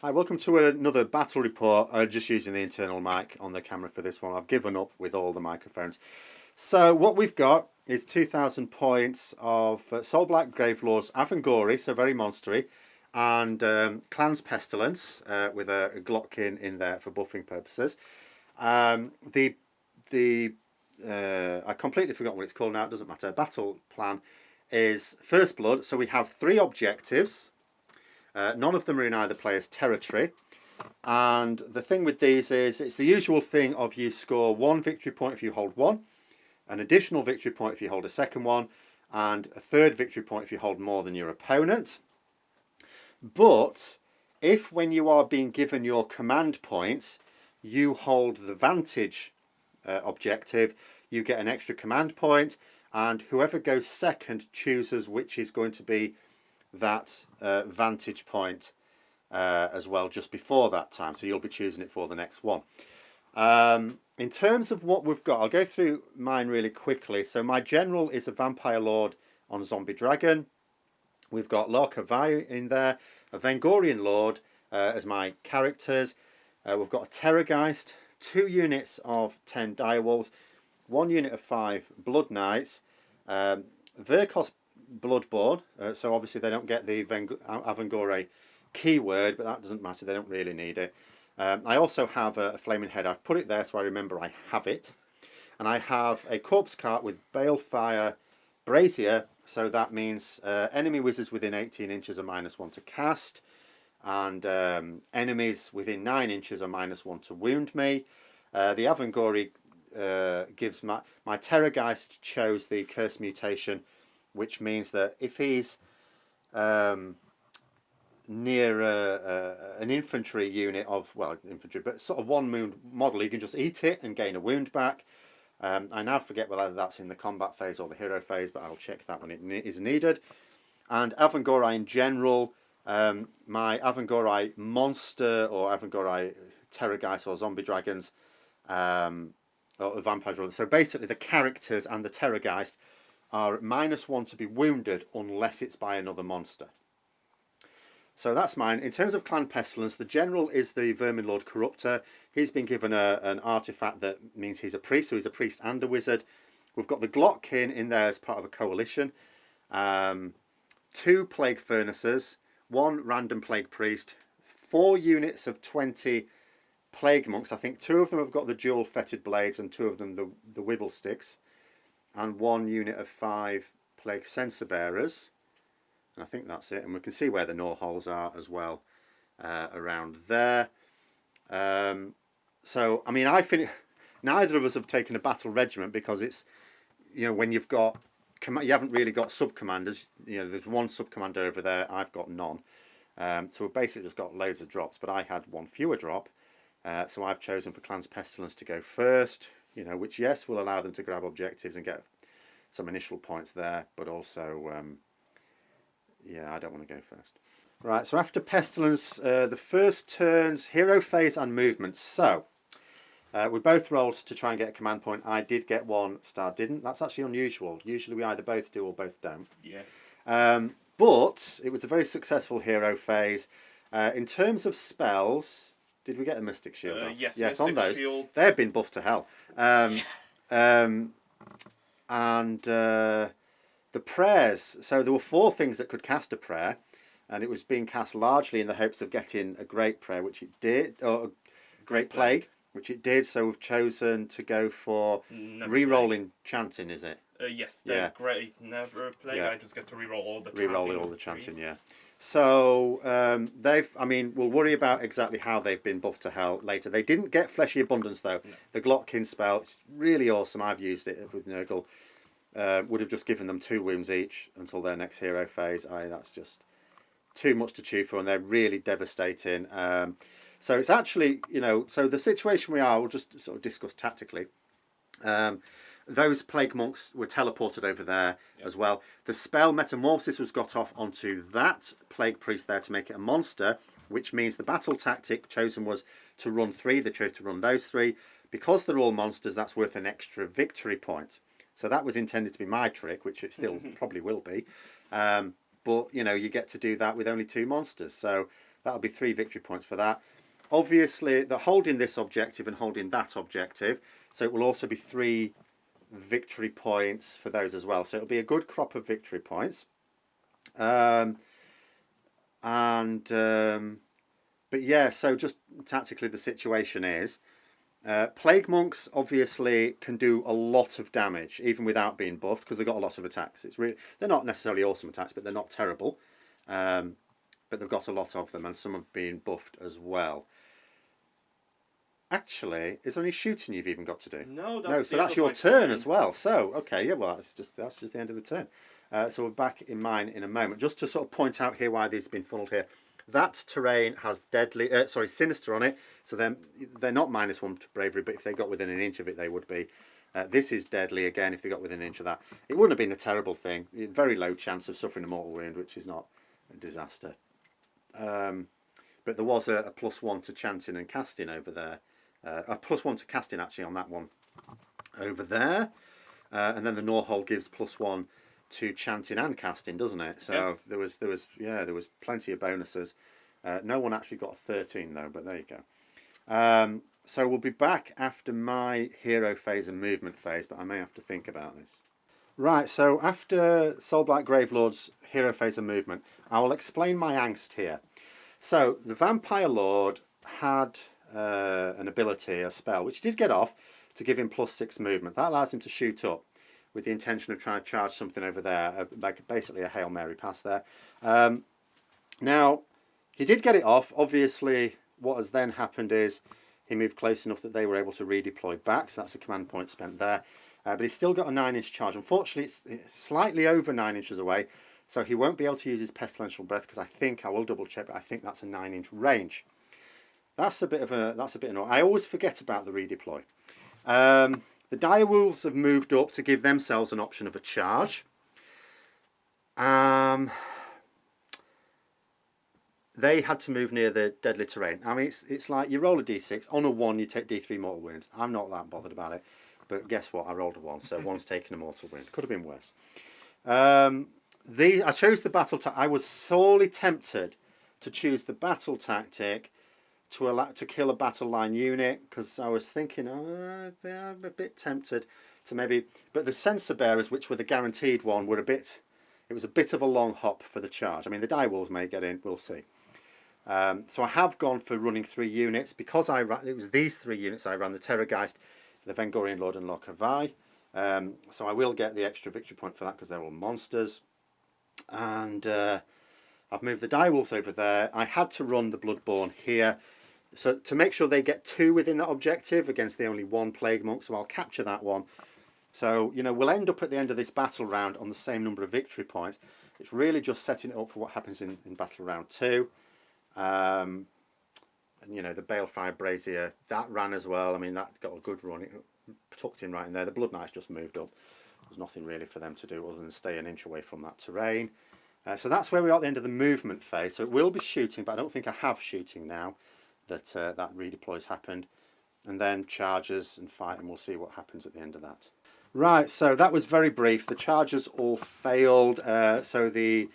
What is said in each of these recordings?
Hi, welcome to another battle report. Just using the internal mic on the camera for this one. I've given up with all the microphones. So what we've got is 2,000 points of Soulblight Gravelords, Avengorii, so very monstery, and Clans Pestilens with a Glottkin in there for buffing purposes. I completely forgot what it's called now. It doesn't matter. Battle plan is First Blood. So we have 3 objectives. None of them are in either player's territory. And the thing with these is it's the usual thing of you score 1 victory point if you hold 1, an additional victory point if you hold a second one, and a 3rd victory point if you hold more than your opponent. But if when you are being given your command points, you hold the vantage objective, you get an extra command point, and whoever goes second chooses which is going to be that vantage point as well just before that time, so you'll be choosing it for the next one. In terms of what we've got, I'll go through mine really quickly. So my general is a vampire lord on zombie dragon. We've got Larkavai in there, a Avengorii lord as my characters. We've got a Terrorgeist, 2 units of 10 direwolves, 1 unit of 5 blood knights, Verkos Bloodborne, so obviously they don't get the Avengorii keyword, but that doesn't matter, they don't really need it. I also have a flaming head. I've put it there so I remember I have it. And I have a corpse cart with balefire brazier, so that means enemy wizards within 18 inches are -1 to cast, and enemies within 9 inches are -1 to wound me. The Avengorii gives my Terrorgeist chose the curse mutation, which means that if he's near an infantry unit of, well, infantry, but sort of 1 wound model, he can just eat it and gain a wound back. I now forget whether that's in the combat phase or the hero phase, but I'll check that when it is needed. And Avengorii in general, my Avengorii monster or Avengorii Terrorgeist or zombie dragons, or vampire dragons. So basically the characters and the Terrorgeist are -1 to be wounded unless it's by another monster. So that's mine. In terms of Clan Pestilens, the general is the Vermin Lord Corruptor. He's been given an artifact that means he's a priest, so he's a priest and a wizard. We've got the Glottkin in there as part of a coalition. 2 plague furnaces, 1 random plague priest, 4 units of 20 plague monks. I think 2 of them have got the dual fetid blades and 2 of them the whittle sticks. And 1 unit of 5 plague censer bearers, and I think that's it. And we can see where the gnaw holes are as well around there. So I mean, neither of us have taken a battle regiment because it's, you know, when you've got you haven't really got sub commanders. You know, there's 1 sub commander over there. I've got none. So we've basically just got loads of drops. But I had 1 fewer drop, so I've chosen for Clans Pestilens to go first. You know, which, yes, will allow them to grab objectives and get some initial points there, but also, yeah, I don't want to go first. Right, so after Pestilence, the first turns, hero phase and movement. So, we both rolled to try and get a command point. I did get 1, Star didn't. That's actually unusual. Usually we either both do or both don't. Yeah. But it was a very successful hero phase. In terms of spells... Did we get a Mystic Shield off? Yes, yes, Mystic on those. Shield. They've been buffed to hell. The prayers. So there were 4 things that could cast a prayer, and it was being cast largely in the hopes of getting a great prayer, which it did, or a great plague, which it did. So we've chosen to go for re-rolling chanting, is it? Yes, the great never plague. Yeah. I just get to re-roll all the chanting. Re-roll all the chanting, yeah. So I mean, we'll worry about exactly how they've been buffed to hell later. They didn't get Fleshy Abundance though. No. The Glottkin spell, it's really awesome. I've used it with Nurgle. Would have just given them 2 wounds each until their next hero phase. That's just too much to chew for, and they're really devastating. So it's actually, you know, so the situation we are, we'll just sort of discuss tactically. Those plague monks were teleported over there as well. The spell Metamorphosis was got off onto that plague priest there to make it a monster, which means the battle tactic chosen was to run 3. They chose to run those 3. Because they're all monsters, that's worth an extra victory point. So that was intended to be my trick, which it still probably will be. But, you know, you get to do that with only 2 monsters. So That'll be 3 victory points for that. Obviously, they're holding this objective and holding that objective, so it will also be 3 victory points for those as well. So it'll be a good crop of victory points. But yeah, so just tactically the situation is, Plague Monks obviously can do a lot of damage even without being buffed because they've got a lot of attacks. It's really, they're not necessarily awesome attacks, but they're not terrible. But they've got a lot of them, and some have been buffed as well. Actually, is there any shooting you've even got to do? No, so that's your turn as well. So okay, yeah, well that's just the end of the turn. So we're back in mine in a moment. Just to sort of point out here why these have been funneled here. That terrain has sinister on it, so they're not -1 to bravery, but if they got within an inch of it, they would be. This is deadly again if they got within an inch of that. It wouldn't have been a terrible thing. Very low chance of suffering a mortal wound, which is not a disaster. But there was a +1 to chanting and casting over there. A +1 to casting actually on that one over there, and then the Norhol gives +1 to chanting and casting, doesn't it? So yes. there was plenty of bonuses. No one actually got a 13 though, but there you go. So we'll be back after my hero phase and movement phase, but I may have to think about this. Right, so after Soulblight Gravelords hero phase and movement, I will explain my angst here. So the Vampire Lord had an ability, a spell, which he did get off to give him +6 movement. That allows him to shoot up with the intention of trying to charge something over there, like basically a Hail Mary pass there. Now, he did get it off. Obviously, what has then happened is he moved close enough that they were able to redeploy back, so that's a command point spent there. But he's still got a 9-inch charge. Unfortunately, it's slightly over 9 inches away, so he won't be able to use his Pestilential Breath, because I will double check, but I think that's a 9-inch range. That's a bit annoying. I always forget about the redeploy. The Direwolves have moved up to give themselves an option of a charge. They had to move near the deadly terrain. I mean, it's like you roll a d6. On a 1, you take d3 mortal wounds. I'm not that bothered about it. But guess what? I rolled a 1, so 1's taken a mortal wound. Could have been worse. I chose the battle tactic. I was sorely tempted to choose the battle tactic to kill a battle line unit, because I was thinking, I'm a bit tempted to maybe, but the Censor Bearers, which were the guaranteed one, were it was a bit of a long hop for the charge. I mean, the Direwolves may get in, we'll see. So I have gone for running 3 units, because it was these 3 units I ran, the Terrorgeist, the Avengorii Lord and Lokavai. So I will get the extra victory point for that, because they're all monsters. And I've moved the Direwolves over there. I had to run the Bloodborne here, so to make sure they get 2 within that objective against the only 1 Plague Monk, so I'll capture that one. So, you know, we'll end up at the end of this battle round on the same number of victory points. It's really just setting it up for what happens in battle round 2. And, you know, the Balefire Brazier, that ran as well. I mean, that got a good run. It tucked in right in there. The Blood Knights just moved up. There's nothing really for them to do other than stay an inch away from that terrain. So that's where we are at the end of the movement phase. So it will be shooting, but I don't think I have shooting now that redeploy's happened. And then charges and fight, and we'll see what happens at the end of that. Right, so that was very brief. The charges all failed. So the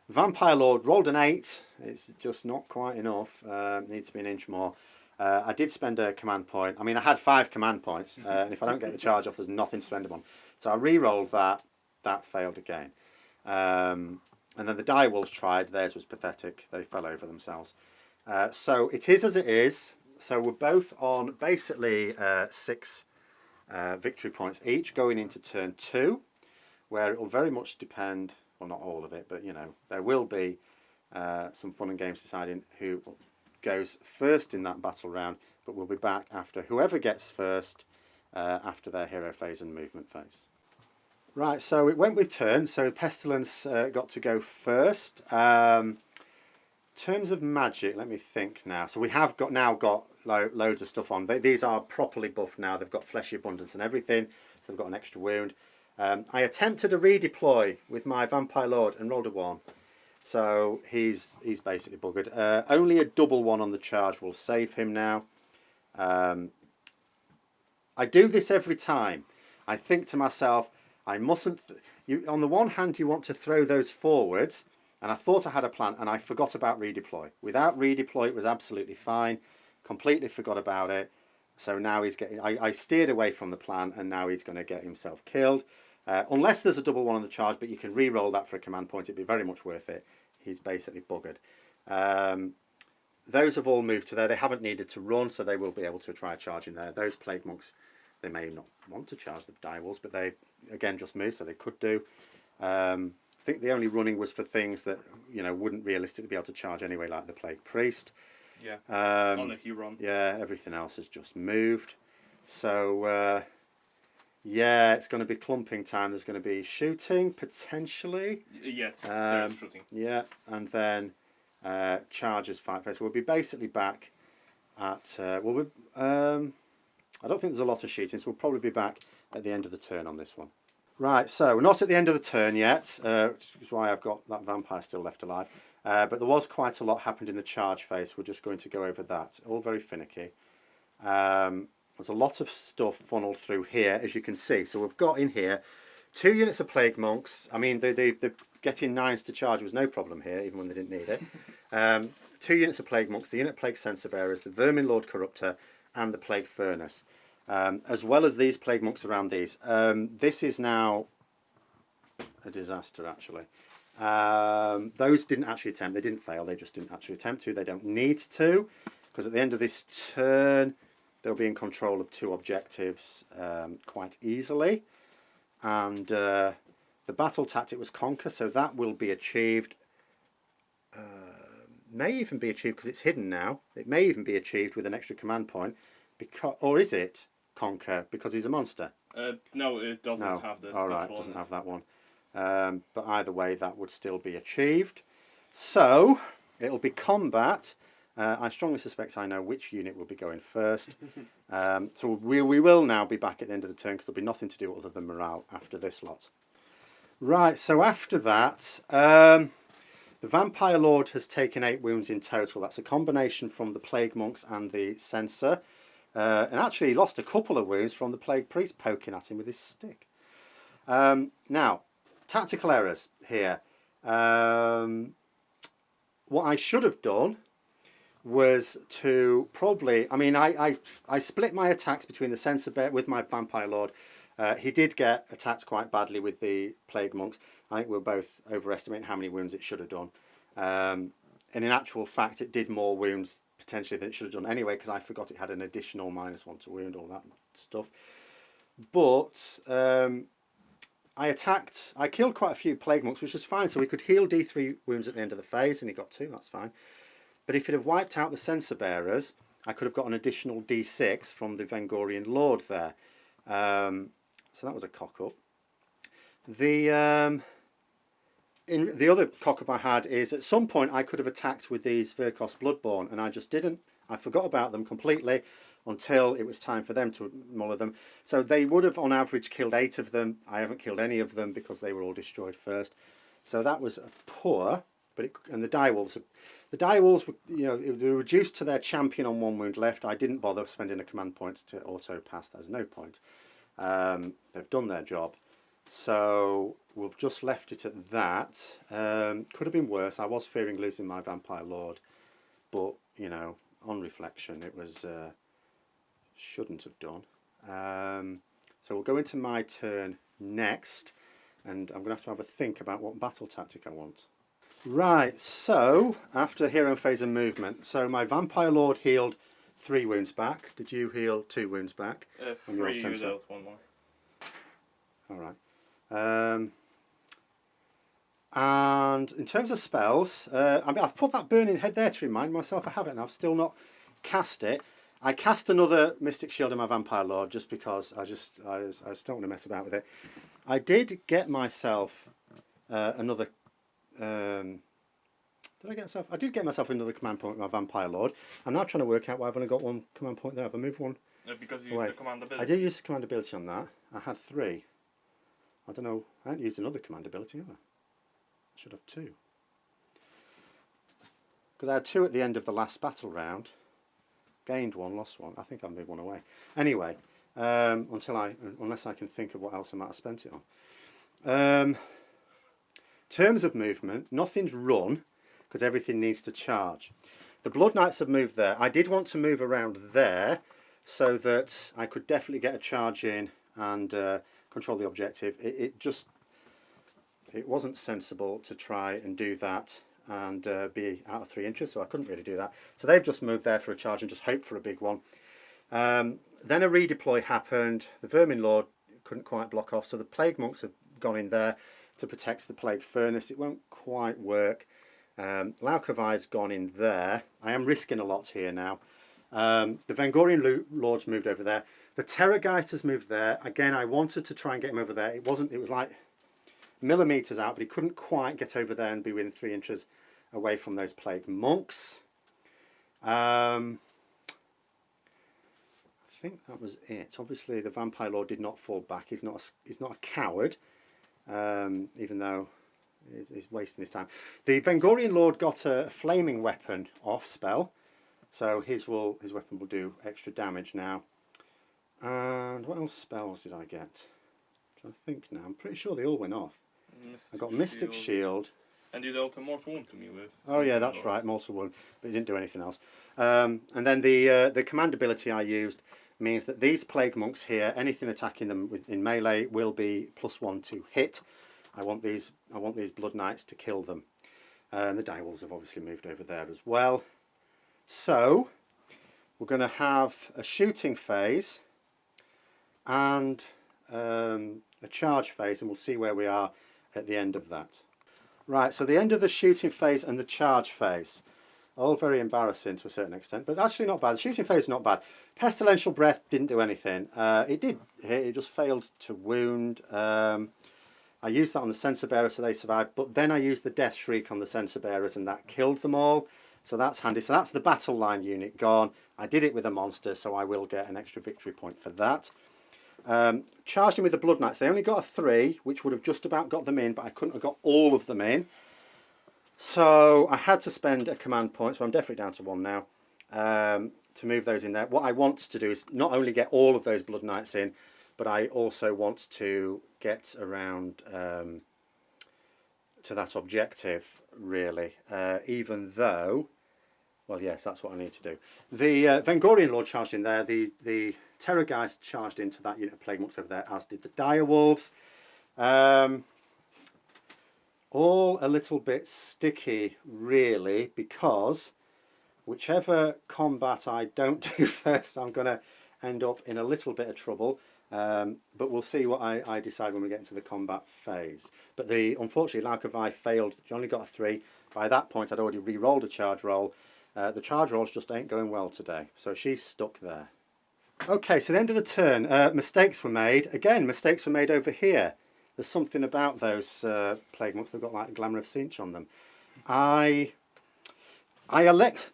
Vampire Lord rolled an 8. It's just not quite enough. Needs to be an inch more. I did spend a command point. I mean, I had 5 command points, and if I don't get the charge off, there's nothing to spend them on. So I re-rolled that. That failed again. And then the Direwolves tried. Theirs was pathetic. They fell over themselves. So it is as it is. So we're both on basically 6 victory points each going into turn 2, where it will very much depend, well, not all of it, but, you know, there will be some fun and games deciding who goes first in that battle round, but we'll be back after whoever gets first after their hero phase and movement phase. Right, so it went with turn, so Pestilens got to go first. In terms of magic, let me think now. So we have now got loads of stuff on. These are properly buffed now. They've got fleshy abundance and everything, so they've got an extra wound. I attempted a redeploy with my Vampire Lord and rolled a 1. So he's basically buggered. Only a double 1 on the charge will save him now. I do this every time. I think to myself, I mustn't... on the one hand, you want to throw those forwards, And I thought I had a plan, and I forgot about redeploy. Without redeploy, it was absolutely fine. Completely forgot about it. So now he's getting... I steered away from the plan, and now he's going to get himself killed. Unless there's a double one on the charge, but you can re-roll that for a command point. It'd be very much worth it. He's basically buggered. Those have all moved to there. They haven't needed to run, so they will be able to try a charge in there. Those Plague Monks, they may not want to charge the die walls, but they, again, just moved, so they could do. I think the only running was for things that, you know, wouldn't realistically be able to charge anyway, like the Plague Priest. Yeah, only if you run. Yeah, everything else has just moved. So, yeah, it's going to be clumping time. There's going to be shooting, potentially. Yeah, there's shooting. Yeah, and then charges fight phase. We'll be basically back at... I don't think there's a lot of shooting, so we'll probably be back at the end of the turn on this one. Right, so we're not at the end of the turn yet, which is why I've got that vampire still left alive. But there was quite a lot happened in the charge phase. We're just going to go over that. All very finicky. There's a lot of stuff funneled through here, as you can see. So we've got in here 2 units of Plague Monks. I mean, the getting 9s to charge was no problem here, even when they didn't need it. 2 units of Plague Monks, the unit Plague Censer Bearers, the Vermin Lord Corruptor, and the Plague Furnace. As well as these Plague Monks around these. This is now a disaster, actually. Those didn't actually attempt. They didn't fail. They just didn't actually attempt to. They don't need to, because at the end of this turn, they'll be in control of 2 objectives quite easily. And the battle tactic was Conquer, so that will be achieved. May even be achieved because it's hidden now. It may even be achieved with an extra command point. Because, or is it Conquer because he's a monster? No, it doesn't have this. All right, it doesn't have that one. But either way, that would still be achieved. So it'll be combat. I strongly suspect I know which unit will be going first. So we will now be back at the end of the turn because there'll be nothing to do other than morale after this lot. Right, so after that, the Vampire Lord has taken 8 wounds in total. That's a combination from the Plague Monks and the Censer. And actually he lost a couple of wounds from the Plague Priest poking at him with his stick. Now, tactical errors here. What I should have done was to probably... I mean, I split my attacks between the Censer Bear with my Vampire Lord. He did get attacked quite badly with the Plague Monks. I think we're both overestimating how many wounds it should have done. And in actual fact, it did more wounds potentially than it should have done anyway, because I forgot it had an additional -1 to wound, all that stuff. But I killed quite a few Plague Monks, which was fine, so we could heal D3 wounds at the end of the phase, and he got 2, that's fine. But if it had wiped out the Censer Bearers, I could have got an additional D6 from the Avengorii Lord there. So that was a cock-up. The other cock-up I had is at some point I could have attacked with these Virkos Bloodborne, and I just didn't. I forgot about them completely until it was time for them to muller them. So they would have on average killed 8 of them. I haven't killed any of them because they were all destroyed first. So that was poor. And the direwolves were, you know, they were reduced to their champion on 1 wound left. I didn't bother spending a command point to auto pass. There's no point. They've done their job. So we've just left it at that. Could have been worse. I was fearing losing my Vampire Lord, but you know, on reflection, it was shouldn't have done. So we'll go into my turn next, and I'm going to have a think about what battle tactic I want. Right. So after hero phase and movement, so my Vampire Lord healed 3 wounds back. Did you heal 2 wounds back? 3, you dealt 1 more. All right. And in terms of spells, I mean, I've put that Burning Head there to remind myself I have it, and I've still not cast it. I cast another Mystic Shield on my Vampire Lord just because I just don't want to mess about with it. I did get myself another... did I get myself? I did get myself another command point with my Vampire Lord. I'm now trying to work out why I've only got 1 command point there. Have I moved 1? Because you used the command ability. I did use the command ability on that. I had 3. I don't know. I haven't used another command ability, have I? I should have 2. Because I had 2 at the end of the last battle round. Gained 1, lost 1. I think I've moved 1 away. Anyway, unless I can think of what else I might have spent it on. terms of movement, nothing's run because everything needs to charge. The Blood Knights have moved there. I did want to move around there so that I could definitely get a charge in and control the objective. It wasn't sensible to try and do that and be out of 3 inches, so I couldn't really do that. So they've just moved there for a charge and just hope for a big one. Then a redeploy happened. The Vermin Lord couldn't quite block off, so the Plague Monks have gone in there to protect the Plague Furnace. It won't quite work. Laukavai's gone in there. I am risking a lot here now. The Avengorii Lords moved over there. The Terrorgeist has moved there. Again, I wanted to try and get him over there. It was like millimetres out, but he couldn't quite get over there and be within 3 inches away from those Plague Monks. I think that was it. Obviously, the Vampire Lord did not fall back. He's not a coward, even though he's wasting his time. The Vengorian Lord got a flaming weapon off spell, so his weapon will do extra damage now. And what else spells did I get? I'm trying to think now. I'm pretty sure they all went off. I got Mystic Shield. And you dealt a mortal wound to me with. Oh yeah, that's right, mortal wound, but he didn't do anything else. And then the command ability I used means that these Plague Monks here, anything attacking them in melee will be +1 to hit. I want these Blood Knights to kill them. And the Direwolves have obviously moved over there as well. So we're going to have a shooting phase and a charge phase, and we'll see where we are at the end of that. Right, so the end of the shooting phase and the charge phase. All very embarrassing to a certain extent, but actually not bad. The shooting phase is not bad. Pestilential Breath didn't do anything. It did hit, it just failed to wound. I used that on the Censer Bearers so they survived, but then I used the Death Shriek on the Censer Bearers and that killed them all. So that's handy. So that's the battle line unit gone. I did it with a monster, so I will get an extra victory point for that. Charged in with the Blood Knights. They only got a 3, which would have just about got them in, but I couldn't have got all of them in. So I had to spend a command point, so I'm definitely down to 1 now, to move those in there. What I want to do is not only get all of those Blood Knights in, but I also want to get around to that objective, really, even though, well, yes, that's what I need to do. The Vengorian Lord charged in there, the Terrorgeist charged into that unit of Plague Monks over there, as did the Direwolves. All a little bit sticky, really, because whichever combat I don't do first, I'm going to end up in a little bit of trouble. But we'll see what I decide when we get into the combat phase. But unfortunately, Laukavai failed. She only got a 3. By that point, I'd already re-rolled a charge roll. The charge rolls just ain't going well today, so she's stuck there. Okay, so the end of the turn, mistakes were made. Again, mistakes were made over here. There's something about those Plague Monks. They've got like a Glamour of Cinch on them. The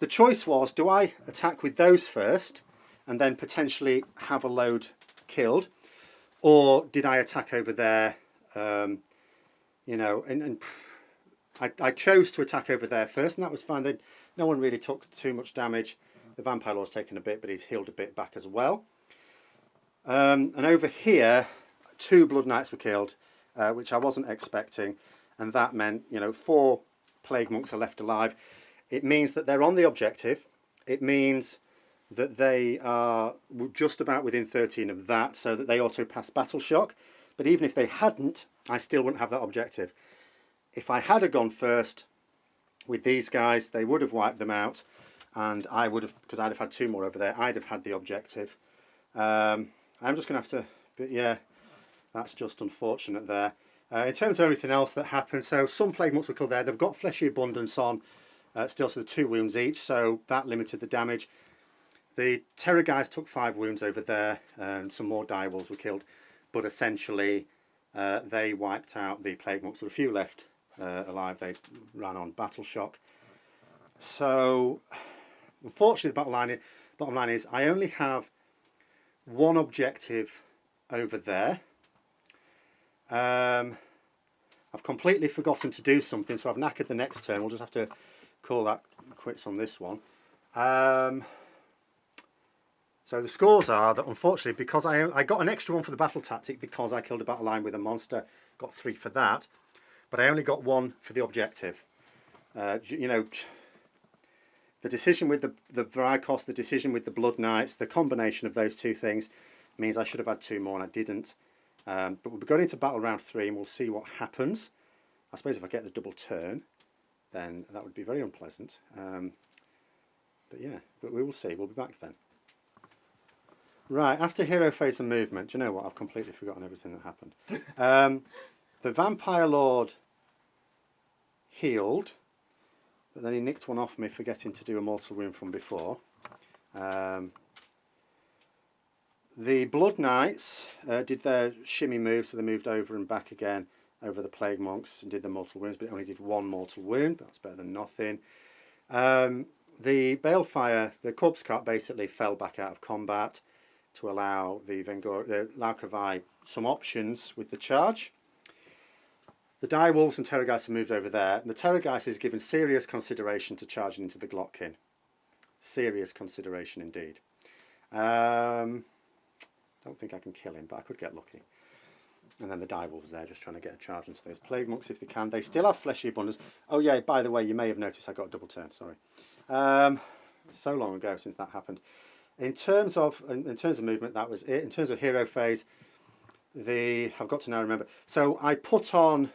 choice was, do I attack with those first and then potentially have a load killed, or did I attack over there? You know, and I chose to attack over there first, and that was fine. No one really took too much damage. The Vampire Lord's taken a bit, but he's healed a bit back as well. And over here, 2 Blood Knights were killed, which I wasn't expecting, and that meant, you know, 4 Plague Monks are left alive. It means that they're on the objective. It means that they are just about within 13 of that, so that they auto pass Battle Shock. But even if they hadn't, I still wouldn't have that objective. If I had gone first with these guys, they would have wiped them out, and I would have, because I'd have had 2 more over there, I'd have had the objective. I'm just going to have to, but yeah, that's just unfortunate there. In terms of everything else that happened, so some Plague Monks were killed there. They've got Fleshy Abundance on, still, so 2 wounds each, so that limited the damage. The Terror guys took 5 wounds over there, and some more Direwolves were killed, but essentially they wiped out the Plague Monks. There were a few left alive. They ran on Battle Shock. So, unfortunately, the bottom line is I only have 1 objective over there. I've completely forgotten to do something, so I've knackered the next turn. We'll just have to call that quits on this one. So the scores are that, unfortunately, because I got an extra 1 for the battle tactic because I killed a battle line with a monster, got 3 for that. but I only got one for the objective. You know, the decision with the Vrykos, the decision with the Blood Knights, the combination of those two things means I should have had 2 more and I didn't. But we'll be going into battle round 3 and we'll see what happens. I suppose if I get the double turn, then that would be very unpleasant. But yeah, but we will see. We'll be back then. Right, after hero phase and movement, do you know what? I've completely forgotten everything that happened. The Vampire Lord healed, but then he nicked one off me, forgetting to do a mortal wound from before. The Blood Knights did their shimmy move, so they moved over and back again over the Plague Monks and did the mortal wounds, but only did 1 mortal wound. That's better than nothing. The Balefire, the Corpse Cart, basically fell back out of combat to allow the Laukavai some options with the charge. The Direwolves and Terrorgeist have moved over there, and the Terrorgeist is given serious consideration to charging into the Glottkin. Serious consideration indeed. Don't think I can kill him, but I could get lucky. And then the Direwolves there, just trying to get a charge into those Plague Monks if they can. They still have Fleshy Abundance. Oh yeah, by the way, you may have noticed I got a double turn, sorry. So long ago since that happened. In terms of movement, that was it. In terms of hero phase, I've got to now remember. So I put on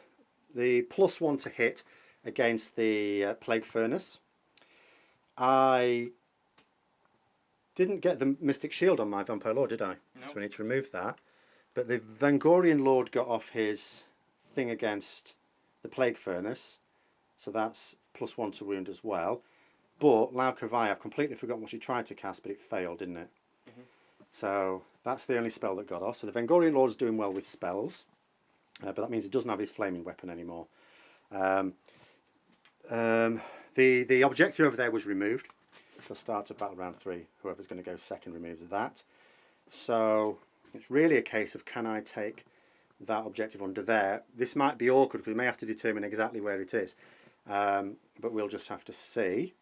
the +1 to hit against the Plague Furnace. I didn't get the Mystic Shield on my Vampire Lord, did I? No. So I need to remove that. But the Vangorian Lord got off his thing against the Plague Furnace, so that's +1 to wound as well. But Laukavai, I've completely forgotten what she tried to cast, but it failed, didn't it? Mm-hmm. So that's the only spell that got off. So the Vangorian Lord's doing well with spells, but that means he doesn't have his flaming weapon anymore. The objective over there was removed. So start at battle round 3. Whoever's going to go second removes that. So it's really a case of, can I take that objective under there? This might be awkward because we may have to determine exactly where it is, but we'll just have to see.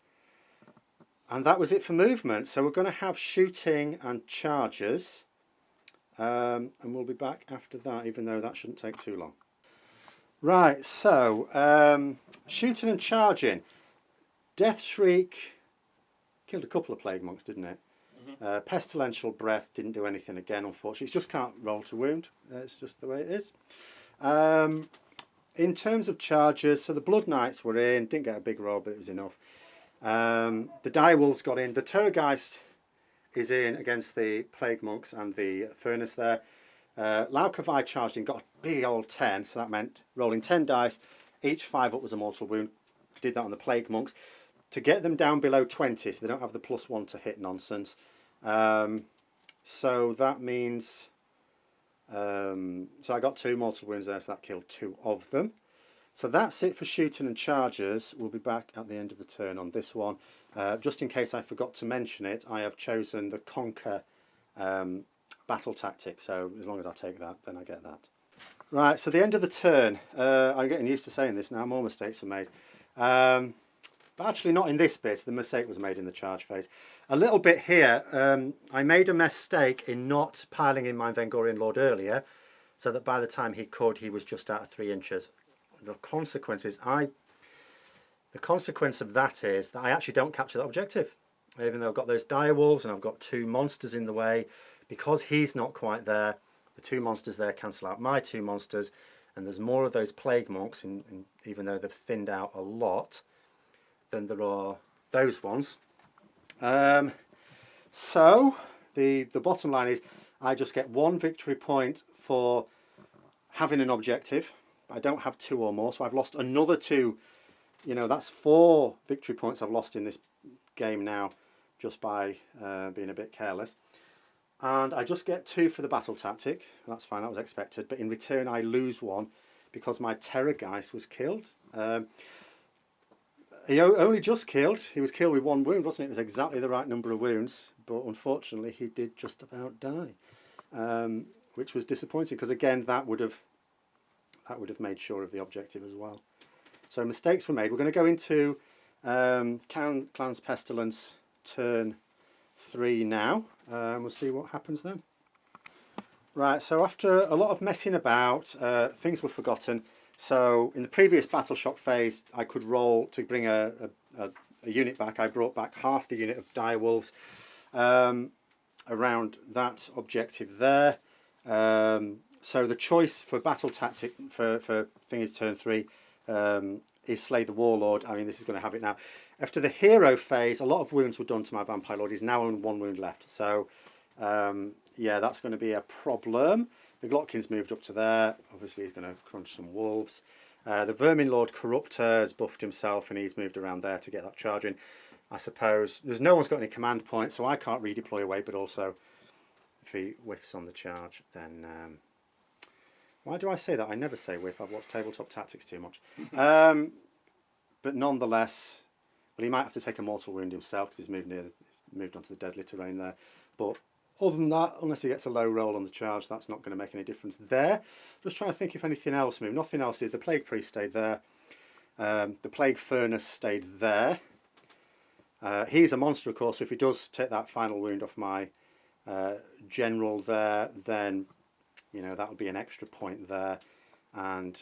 And that was it for movement. So we're going to have shooting and charges, and we'll be back after that, even though that shouldn't take too long. Right, so shooting and charging. Death Shriek killed a couple of Plague Monks, didn't it? Mm-hmm. Pestilential Breath didn't do anything again, unfortunately. It just can't roll to wound. It's just the way it is. In terms of charges, so the Blood Knights were in. Didn't get a big roll, but it was enough. The Direwolves got in. The Terrorgeist is in against the Plague Monks and the Furnace there. Laukavai charged in, got a big old 10, so that meant rolling 10 dice. Each 5 up was a mortal wound. Did that on the Plague Monks to get them down below 20, so they don't have the +1 to hit nonsense. So that means so I got 2 mortal wounds there, so that killed 2 of them. So that's it for shooting and charges. We'll be back at the end of the turn on this one. Just in case I forgot to mention it, I have chosen the Conquer battle tactic. So as long as I take that, then I get that. Right, so the end of the turn. I'm getting used to saying this now. More mistakes were made. But actually not in this bit. The mistake was made in the charge phase. A little bit here. I made a mistake in not piling in my Vangorian Lord earlier, so that by the time he could, he was just out of 3 inches. The consequence of that is that I actually don't capture that objective, even though I've got those Direwolves and I've got 2 monsters in the way. Because he's not quite there, the 2 monsters there cancel out my 2 monsters, and there's more of those Plague Monks, even though they've thinned out a lot, than there are those ones. So the bottom line is I just get 1 victory point for having an objective. I don't have 2 or more, so I've lost another 2. You know, that's 4 victory points I've lost in this game now, just by being a bit careless. And I just get 2 for the battle tactic. That's fine, that was expected. But in return, I lose 1 because my Terrorgeist was killed. He only just killed. He was killed with 1 wound, wasn't it? It was exactly the right number of wounds. But unfortunately, he did just about die, which was disappointing because, again, that would have made sure of the objective as well. So mistakes were made. We're going to go into Clans Pestilens turn 3 now. We'll see what happens then. Right, so after a lot of messing about, things were forgotten. So in the previous battle shock phase, I could roll to bring a unit back. I brought back half the unit of direwolves around that objective there. So the choice for battle tactic for thingy's turn 3 is Slay the Warlord. I mean, this is going to have it now. After the hero phase, a lot of wounds were done to my Vampire Lord. He's now on 1 wound left. So yeah, that's going to be a problem. The Glottkin's moved up to there. Obviously, he's going to crunch some wolves. The Vermin Lord Corruptor has buffed himself and he's moved around there to get that charge in. I suppose there's no one's got any command points, so I can't redeploy away. But also, if he whiffs on the charge, then why do I say that? I never say whiff. I've watched Tabletop Tactics too much. But nonetheless, well, he might have to take a mortal wound himself because he's moved onto the deadly terrain there. But other than that, unless he gets a low roll on the charge, that's not going to make any difference there. Just trying to think if anything else moved. Nothing else did. The Plague Priest stayed there. The Plague Furnace stayed there. He's a monster, of course, so if he does take that final wound off my general there, then, you know, that'll be an extra point there. And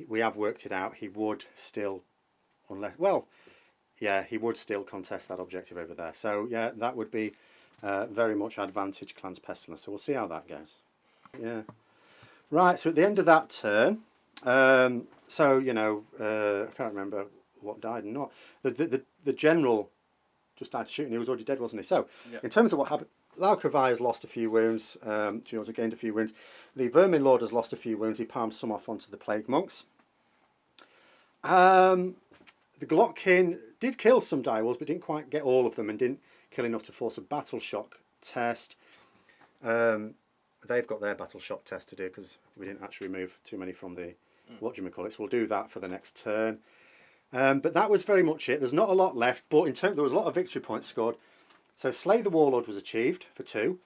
we have worked it out. He would still, unless, well, yeah, he would still contest that objective over there. So, yeah, that would be very much advantage Clans Pestilens. So we'll see how that goes. Yeah. Right, so at the end of that turn, so, you know, I can't remember what died and not. The general just died to shoot and he was already dead, wasn't he? So, yep. In terms of what happened, Laukavai has lost a few wounds. Jules gained a few wounds. The Vermin Lord has lost a few wounds. He palmed some off onto the Plague Monks. The Glottkin did kill some direwolves, but didn't quite get all of them and didn't kill enough to force a battle shock test. They've got their battle shock test to do because we didn't actually remove too many from the whatchamacallit, so we'll do that for the next turn. But that was very much it. There's not a lot left, but in terms, there was a lot of victory points scored. So Slay the Warlord was achieved for 2.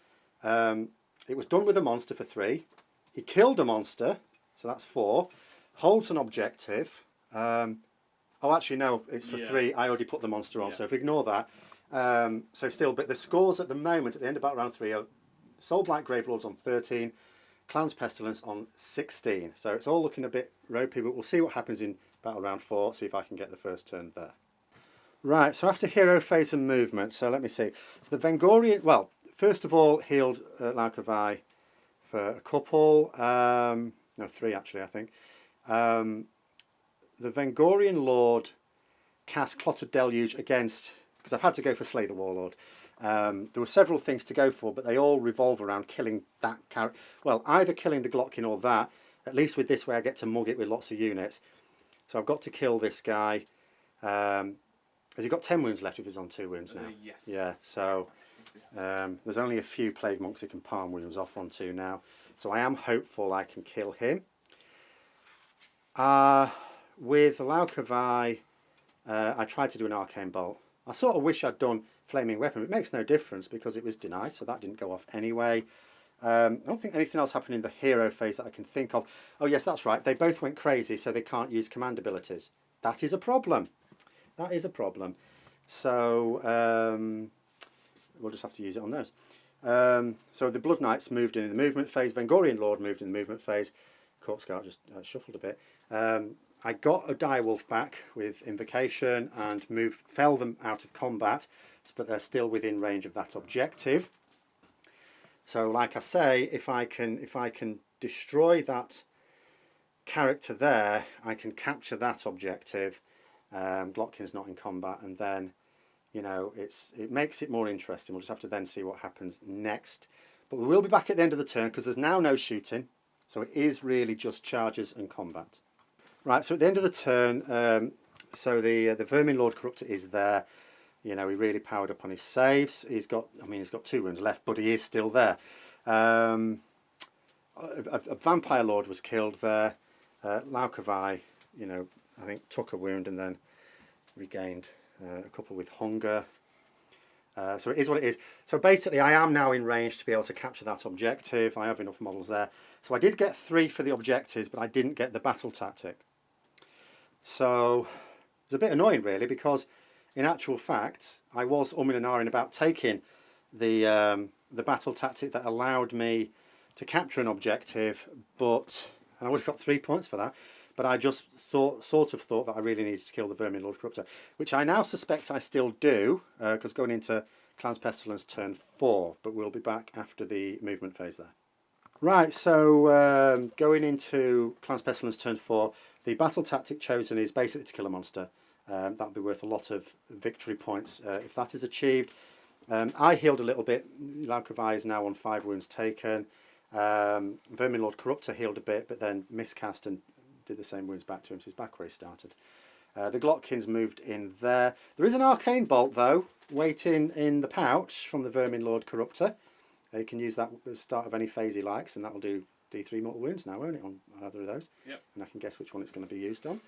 It was done with a monster for 3. He killed a monster, so that's 4. Holds an objective. Oh, actually, no, it's for 3. I already put the monster on, so if ignore that. So still, but the scores at the moment, at the end of battle round 3, are Soulblight Gravelords on 13, Clans Pestilens on 16. So it's all looking a bit ropey, but we'll see what happens in battle round 4, see if I can get the first turn there. Right, so after hero phase and movement, so let me see. So the Avengorii, well, first of all, healed Laukavai for a couple, no, 3 actually, I think. The Avengorii Lord cast Clotted Deluge against, because I've had to go for Slay the Warlord. There were several things to go for, but they all revolve around killing that character. Well, either killing the Glottkin or that. At least with this way I get to mug it with lots of units. So I've got to kill this guy. Has he got 10 wounds left if he's on 2 wounds now? Yes. Yeah, so there's only a few Plague Monks who can palm wounds off on 2 now. So I am hopeful I can kill him. With Laukavai, I tried to do an Arcane Bolt. I sort of wish I'd done Flaming Weapon. It makes no difference because it was denied, so that didn't go off anyway. I don't think anything else happened in the hero phase that I can think of. Oh yes, that's right. They both went crazy, so they can't use command abilities. That is a problem. That is a problem. So we'll just have to use it on those. So the Blood Knights moved in the movement phase. Avengorii Lord moved in the movement phase. Corpse Guard just shuffled a bit. I got a direwolf back with Invocation and fell them out of combat, but they're still within range of that objective. So, like I say, if I can destroy that character there, I can capture that objective. Glottkin's not in combat, and then, you know, it makes it more interesting. We'll just have to then see what happens next. But we will be back at the end of the turn because there's now no shooting, so it is really just charges and combat. Right, so at the end of the turn, so the Vermin Lord Corruptor is there. You know, he really powered up on his saves. He's got 2 wounds left, but he is still there. A Vampire Lord was killed there. Laukavai, you know, I think took a wound and then regained a couple with hunger. So it is what it is. So basically I am now in range to be able to capture that objective. I have enough models there. So I did get 3 for the objectives, but I didn't get the battle tactic. So it's a bit annoying really, because in actual fact I was umming and ahhing about taking the battle tactic that allowed me to capture an objective, but and I would have got 3 points for that. But I just sort of thought that I really needed to kill the Vermin Lord Corruptor, which I now suspect I still do, because going into Clans Pestilens turn 4, but we'll be back after the movement phase there. Right, so going into Clans Pestilens turn 4, the battle tactic chosen is basically to kill a monster. That'll be worth a lot of victory points if that is achieved. I healed a little bit. Laukavai is now on 5 wounds taken. Vermin Lord Corruptor healed a bit, but then miscast and did the same wounds back to him, so he's back where he started. The Glotkin's moved in there. There is an Arcane Bolt, though, waiting in the pouch from the Vermin Lord Corruptor. You can use that at the start of any phase he likes, and that will do D3 mortal wounds now, won't it, on either of those? Yep. And I can guess which one it's going to be used on.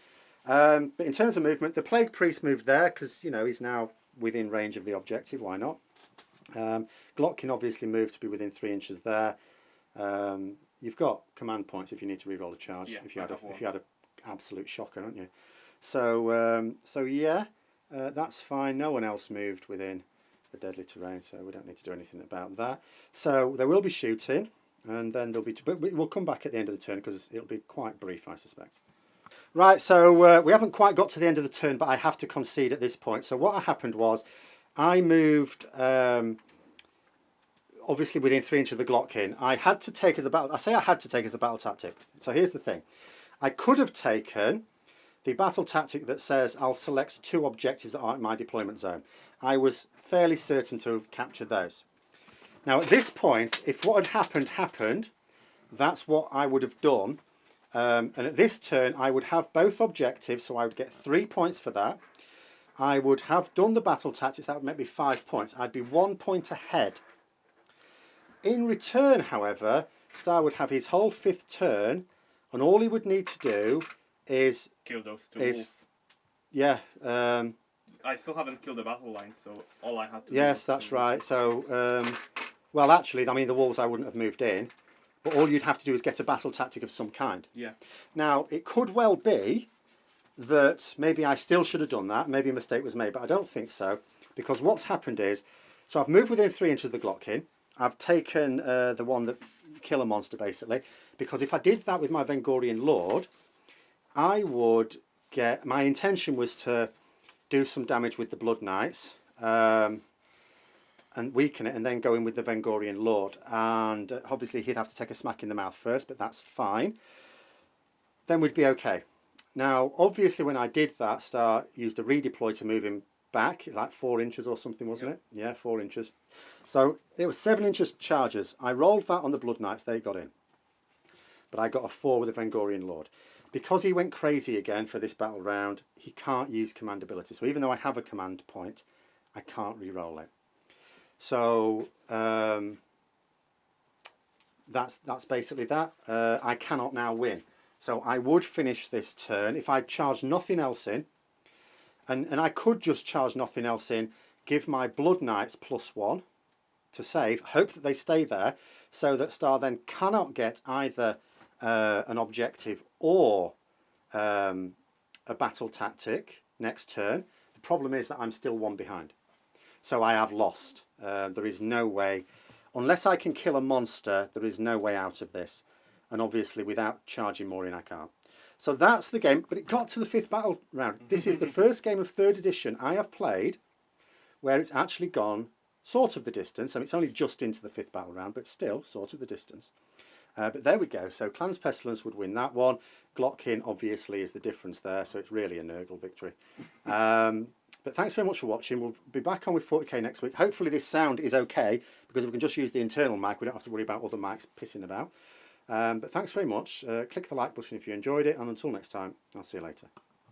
But in terms of movement, the Plague Priest moved there, because, you know, he's now within range of the objective, why not? Glottkin obviously moved to be within 3 inches there. You've got command points if you need to reroll a charge, if you had an absolute shocker, don't you? So, that's fine. No one else moved within the deadly terrain, so we don't need to do anything about that. So there will be shooting, and then there'll be, but we'll come back at the end of the turn because it'll be quite brief, I suspect. Right, so we haven't quite got to the end of the turn, but I have to concede at this point. So what happened was, I moved obviously within 3 inches of the Glottkin. I had to take as the battle. I say I had to take as the battle tactic. So here's the thing: I could have taken the battle tactic that says I'll select 2 objectives that are in my deployment zone. I was fairly certain to have captured those. Now at this point, if what had happened, that's what I would have done. And at this turn, I would have both objectives, so I would get 3 points for that. I would have done the battle tactics, that would make me 5 points. I'd be 1 point ahead. In return, however, Star would have his whole 5th turn, and all he would need to do is kill those 2 wolves. Yeah. I still haven't killed the battle line, so all I had to do. Yes, that's right. So, well, actually, I mean, the wolves I wouldn't have moved in, but all you'd have to do is get a battle tactic of some kind. Yeah. Now, it could well be that maybe I still should have done that. Maybe a mistake was made, but I don't think so, because what's happened is, so I've moved within 3 inches of the Glottkin. I've taken the one that kill a monster, basically, because if I did that with my Avengorii Lord, I would get, my intention was to do some damage with the Blood Knights and weaken it, and then go in with the Avengorii Lord. And obviously he'd have to take a smack in the mouth first, but that's fine. Then we'd be okay. Now, obviously, when I did that, Star used a redeploy to move him back, like 4 inches or something, wasn't it? Yeah, 4 inches. So it was 7 inches charges. I rolled that on the Blood Knights, they got in. But I got a 4 with the Avengorii Lord. Because he went crazy again for this battle round, he can't use command ability. So even though I have a command point, I can't re-roll it. So that's basically that. I cannot now win. So I would finish this turn if I charged nothing else in. And I could just charge nothing else in, give my Blood Knights +1 to save, hope that they stay there, so that Star then cannot get either an objective or a battle tactic next turn. The problem is that I'm still 1 behind. So I have lost. There is no way, unless I can kill a monster, there is no way out of this. And obviously without charging more in, I can't. So that's the game, but it got to the 5th battle round. This is the first game of 3rd edition I have played where it's actually gone sort of the distance. I mean, it's only just into the 5th battle round, but still sort of the distance. But there we go. So Clans Pestilens would win that one. Glottkin obviously is the difference there, so it's really a Nurgle victory. But thanks very much for watching. We'll be back on with 40k next week. Hopefully this sound is okay, because we can just use the internal mic. We don't have to worry about other mics pissing about. But thanks very much. Click the like button if you enjoyed it, and until next time, I'll see you later.